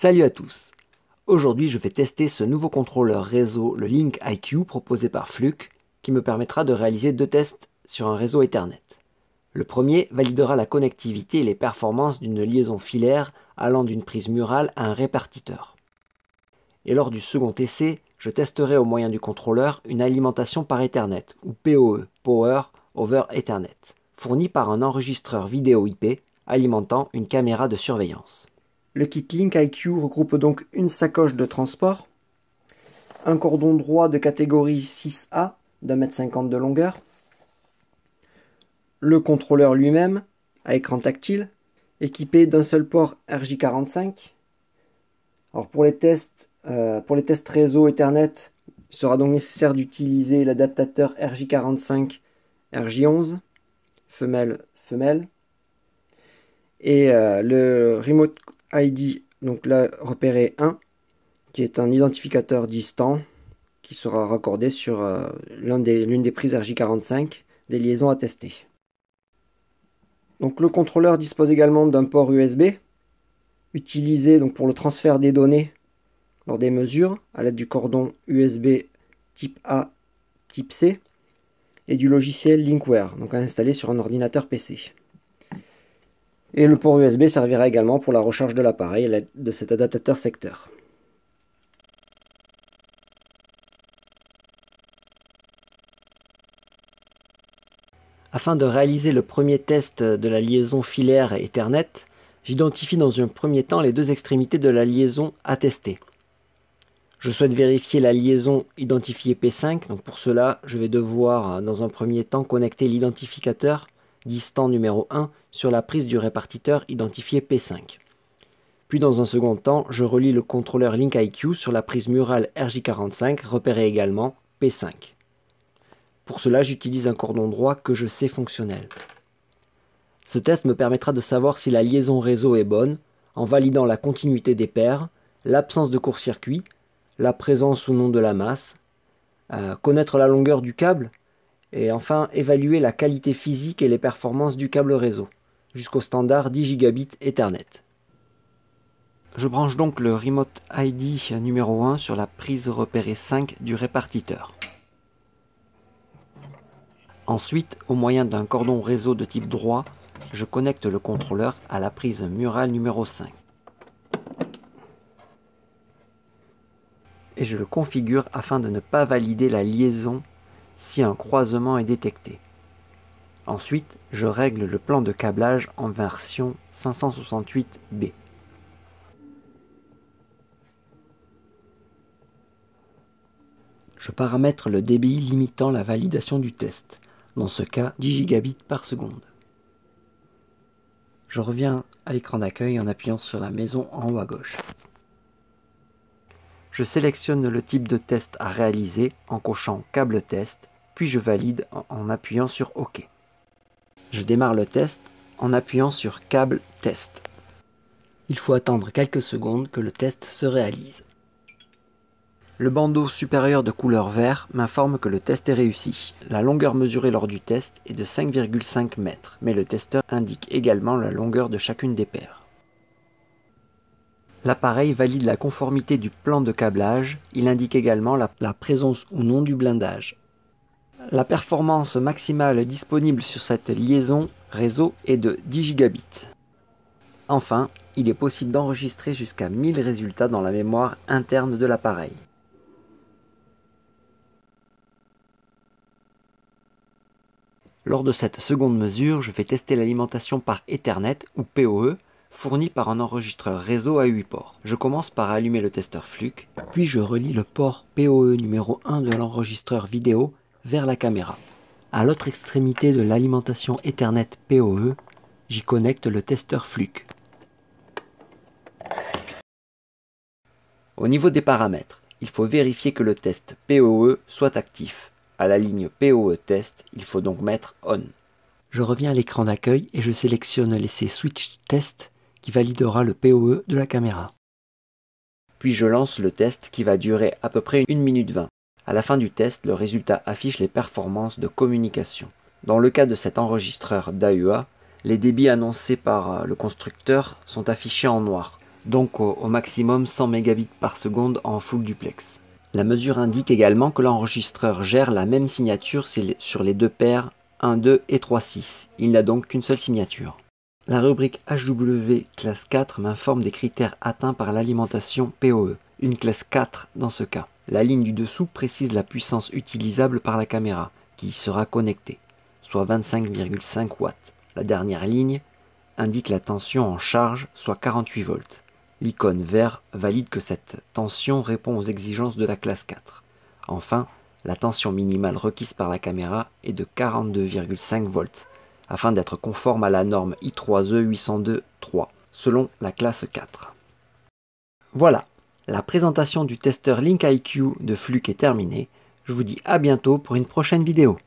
Salut à tous! Aujourd'hui je vais tester ce nouveau contrôleur réseau, le Link IQ proposé par Fluke, qui me permettra de réaliser deux tests sur un réseau Ethernet. Le premier validera la connectivité et les performances d'une liaison filaire allant d'une prise murale à un répartiteur. Et lors du second essai, je testerai au moyen du contrôleur une alimentation par Ethernet, ou PoE, Power over Ethernet, fournie par un enregistreur vidéo IP alimentant une caméra de surveillance. Le kit Link IQ regroupe donc une sacoche de transport, un cordon droit de catégorie 6A d'1,50 m de longueur, le contrôleur lui-même à écran tactile, équipé d'un seul port RJ45. Alors pour les tests réseau Ethernet, il sera donc nécessaire d'utiliser l'adaptateur RJ45 RJ11, femelle, et le Remote ID, donc là repéré 1, qui est un identificateur distant qui sera raccordé sur l'une des prises RJ45 des liaisons à tester. Donc le contrôleur dispose également d'un port USB utilisé donc pour le transfert des données lors des mesures à l'aide du cordon USB type A, type C et du logiciel Linkware, donc installé sur un ordinateur PC. Et le port USB servira également pour la recharge de l'appareil à l'aide de cet adaptateur secteur. Afin de réaliser le premier test de la liaison filaire Ethernet, j'identifie dans un premier temps les deux extrémités de la liaison à tester. Je souhaite vérifier la liaison identifiée P5, donc pour cela je vais devoir dans un premier temps connecter l'identificateur distant numéro 1 sur la prise du répartiteur identifié P5. Puis dans un second temps, je relie le contrôleur Link IQ sur la prise murale RJ45 repérée également P5. Pour cela, j'utilise un cordon droit que je sais fonctionnel. Ce test me permettra de savoir si la liaison réseau est bonne en validant la continuité des paires, l'absence de court-circuit, la présence ou non de la masse, connaître la longueur du câble, et enfin évaluer la qualité physique et les performances du câble réseau, jusqu'au standard 10 gigabits Ethernet. Je branche donc le Remote ID numéro 1 sur la prise repérée 5 du répartiteur. Ensuite, au moyen d'un cordon réseau de type droit, je connecte le contrôleur à la prise murale numéro 5. Et je le configure afin de ne pas valider la liaison si un croisement est détecté. Ensuite, je règle le plan de câblage en version 568B. Je paramètre le débit limitant la validation du test, dans ce cas 10 gigabits par seconde. Je reviens à l'écran d'accueil en appuyant sur la maison en haut à gauche. Je sélectionne le type de test à réaliser en cochant câble test, puis je valide en appuyant sur OK. Je démarre le test en appuyant sur câble test. Il faut attendre quelques secondes que le test se réalise. Le bandeau supérieur de couleur vert m'informe que le test est réussi. La longueur mesurée lors du test est de 5,5 mètres, mais le testeur indique également la longueur de chacune des paires. L'appareil valide la conformité du plan de câblage, il indique également la présence ou non du blindage. La performance maximale disponible sur cette liaison réseau est de 10 gigabits. Enfin, il est possible d'enregistrer jusqu'à 1000 résultats dans la mémoire interne de l'appareil. Lors de cette seconde mesure, je vais tester l'alimentation par Ethernet ou PoE, fourni par un enregistreur réseau à 8 ports. Je commence par allumer le testeur Fluke, puis je relie le port PoE numéro 1 de l'enregistreur vidéo vers la caméra. À l'autre extrémité de l'alimentation Ethernet PoE, j'y connecte le testeur Fluke. Au niveau des paramètres, il faut vérifier que le test PoE soit actif. À la ligne PoE test, il faut donc mettre ON. Je reviens à l'écran d'accueil et je sélectionne l'essai Switch Test qui validera le PoE de la caméra. Puis je lance le test qui va durer à peu près 1 minute 20. À la fin du test, le résultat affiche les performances de communication. Dans le cas de cet enregistreur d'AUA, les débits annoncés par le constructeur sont affichés en noir, donc au maximum 100 mégabits par seconde en full duplex. La mesure indique également que l'enregistreur gère la même signature sur les deux paires 1, 2 et 3, 6. Il n'a donc qu'une seule signature. La rubrique HW classe 4 m'informe des critères atteints par l'alimentation PoE, une classe 4 dans ce cas. La ligne du dessous précise la puissance utilisable par la caméra, qui y sera connectée, soit 25,5 watts. La dernière ligne indique la tension en charge, soit 48 volts. L'icône vert valide que cette tension répond aux exigences de la classe 4. Enfin, la tension minimale requise par la caméra est de 42,5 volts, afin d'être conforme à la norme I3E 802.3, selon la classe 4. Voilà, la présentation du testeur LinkIQ de Fluke est terminée. Je vous dis à bientôt pour une prochaine vidéo.